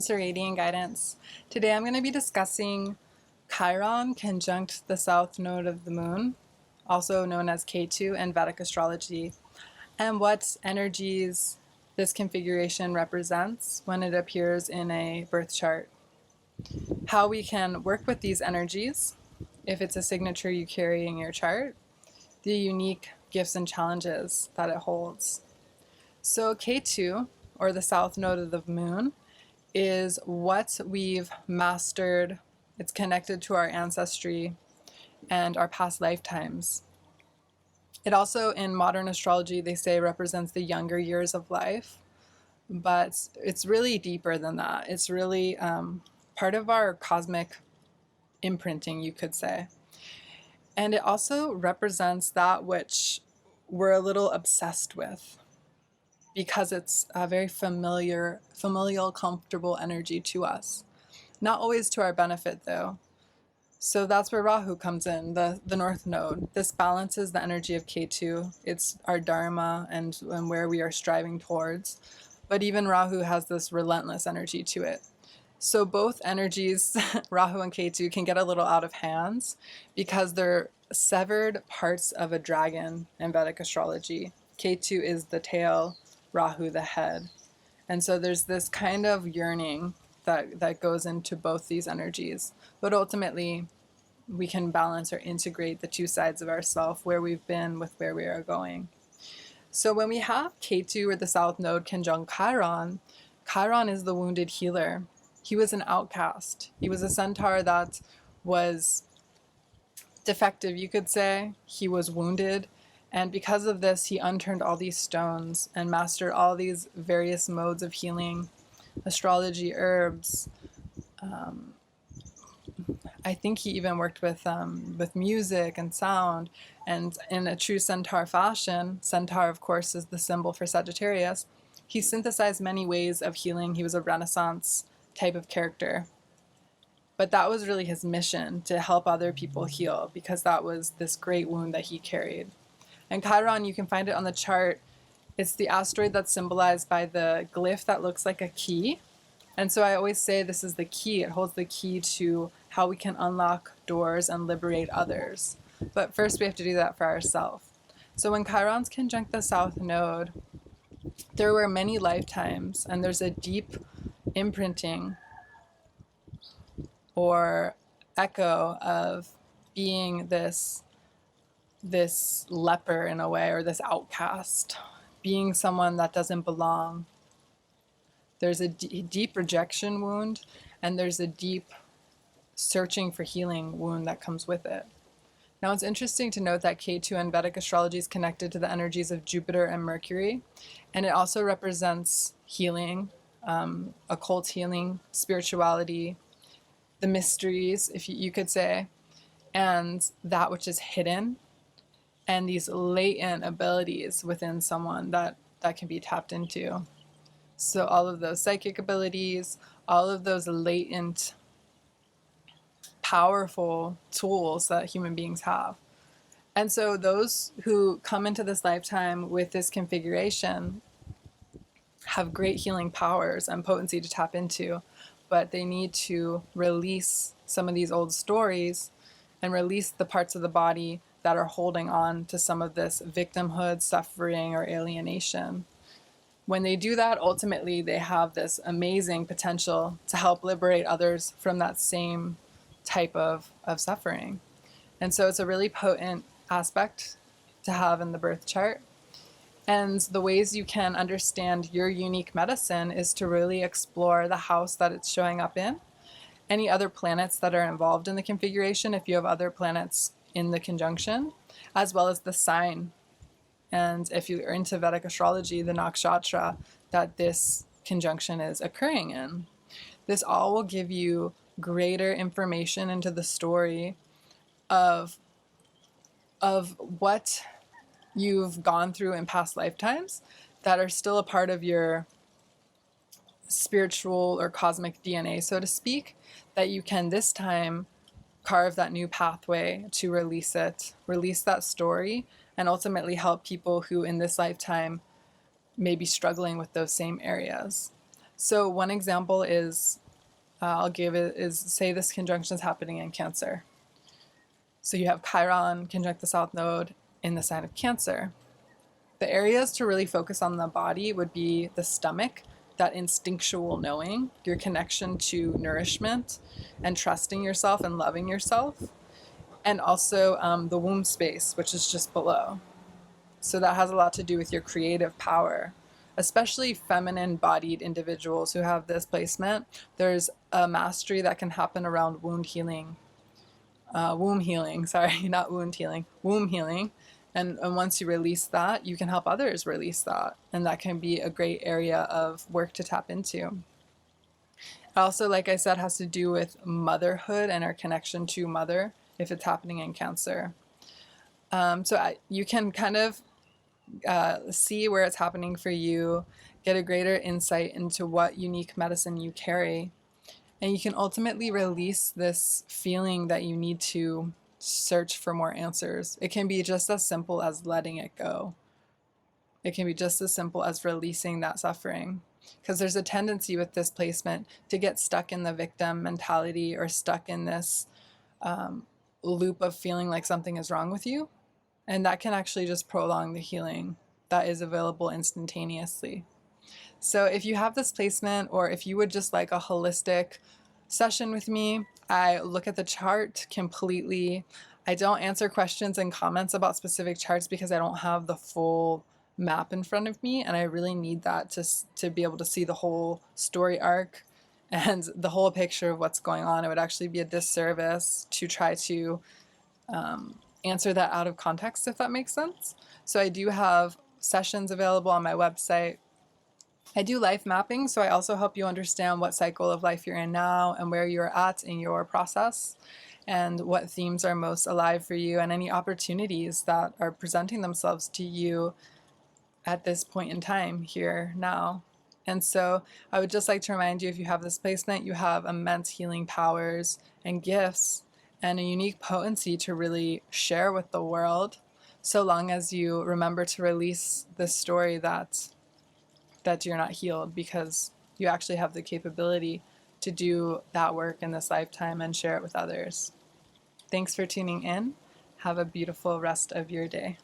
Circadian guidance. Today I'm going to be discussing Chiron conjunct the south node of the moon, also known as Ketu in Vedic astrology, and what energies this configuration represents when it appears in a birth chart. How we can work with these energies, if it's a signature you carry in your chart, the unique gifts and challenges that it holds. So Ketu, or the south node of the moon, is what we've mastered. It's connected to our ancestry and our past lifetimes. It also, in modern astrology, they say represents the younger years of life, but it's really deeper than that. It's really part of our cosmic imprinting, you could say. And it also represents that which we're a little obsessed with, because it's a very familial, comfortable energy to us. Not always to our benefit, though. So that's where Rahu comes in, the North Node. This balances the energy of Ketu. It's our dharma and where we are striving towards. But even Rahu has this relentless energy to it. So both energies, Rahu and Ketu, can get a little out of hands because they're severed parts of a dragon in Vedic astrology. Ketu is the tail, Rahu the head. And so there's this kind of yearning that goes into both these energies. But ultimately, we can balance or integrate the two sides of ourself, where we've been with where we are going. So when we have Ketu, or the South Node, conjunct Chiron, Chiron is the wounded healer. He was an outcast. He was a centaur that was defective, you could say. He was wounded. And because of this, he unturned all these stones and mastered all these various modes of healing, astrology, herbs. I think he even worked with music and sound. And in a true centaur fashion, centaur, of course, is the symbol for Sagittarius, he synthesized many ways of healing. He was a Renaissance type of character. But that was really his mission, to help other people heal, because that was this great wound that he carried. And Chiron, you can find it on the chart. It's the asteroid that's symbolized by the glyph that looks like a key. And so I always say this is the key. It holds the key to how we can unlock doors and liberate others. But first we have to do that for ourselves. So when Chiron's conjunct the South Node, there were many lifetimes, and there's a deep imprinting or echo of being this leper in a way, or this outcast, being someone that doesn't belong. There's a deep rejection wound, and there's a deep searching for healing wound that comes with it. Now, it's interesting to note that Ketu in Vedic astrology is connected to the energies of Jupiter and Mercury, and it also represents healing, occult healing, spirituality, the mysteries, if you could say, and that which is hidden, and these latent abilities within someone that can be tapped into. So all of those psychic abilities, all of those latent, powerful tools that human beings have. And so those who come into this lifetime with this configuration have great healing powers and potency to tap into, but they need to release some of these old stories and release the parts of the body that are holding on to some of this victimhood, suffering, or alienation. When they do that, ultimately they have this amazing potential to help liberate others from that same type of suffering. And so it's a really potent aspect to have in the birth chart. And the ways you can understand your unique medicine is to really explore the house that it's showing up in, any other planets that are involved in the configuration, if you have other planets in the conjunction, as well as the sign. And if you're into Vedic astrology, the nakshatra that this conjunction is occurring in. This all will give you greater information into the story of what you've gone through in past lifetimes that are still a part of your spiritual or cosmic DNA, so to speak, that you can this time carve that new pathway to release that story, and ultimately help people who in this lifetime may be struggling with those same areas. So one example is, I'll give it, is say this conjunction is happening in Cancer. So you have Chiron conjunct the South Node in the sign of Cancer. The areas to really focus on the body would be the stomach, that instinctual knowing, your connection to nourishment and trusting yourself and loving yourself, and also the womb space, which is just below. So that has a lot to do with your creative power, especially feminine bodied individuals who have this placement. There's a mastery that can happen around womb healing, sorry, not wound healing, womb healing. And once you release that, you can help others release that. And that can be a great area of work to tap into. Also, like I said, has to do with motherhood and our connection to mother if it's happening in Cancer. You can kind of see where it's happening for you, get a greater insight into what unique medicine you carry. And you can ultimately release this feeling that you need to search for more answers. It can be just as simple as letting it go. It can be just as simple as releasing that suffering. Because there's a tendency with this placement to get stuck in the victim mentality or stuck in this loop of feeling like something is wrong with you. And that can actually just prolong the healing that is available instantaneously. So if you have this placement, or if you would just like a holistic session with me, I look at the chart completely. I don't answer questions and comments about specific charts because I don't have the full map in front of me, and I really need that to be able to see the whole story arc and the whole picture of what's going on. It would actually be a disservice to try to answer that out of context, if that makes sense. So I do have sessions available on my website. I do life mapping, so I also help you understand what cycle of life you're in now and where you're at in your process and what themes are most alive for you and any opportunities that are presenting themselves to you at this point in time here now. And so I would just like to remind you, if you have this placement, you have immense healing powers and gifts and a unique potency to really share with the world, so long as you remember to release the story that you're not healed, because you actually have the capability to do that work in this lifetime and share it with others. Thanks for tuning in. Have a beautiful rest of your day.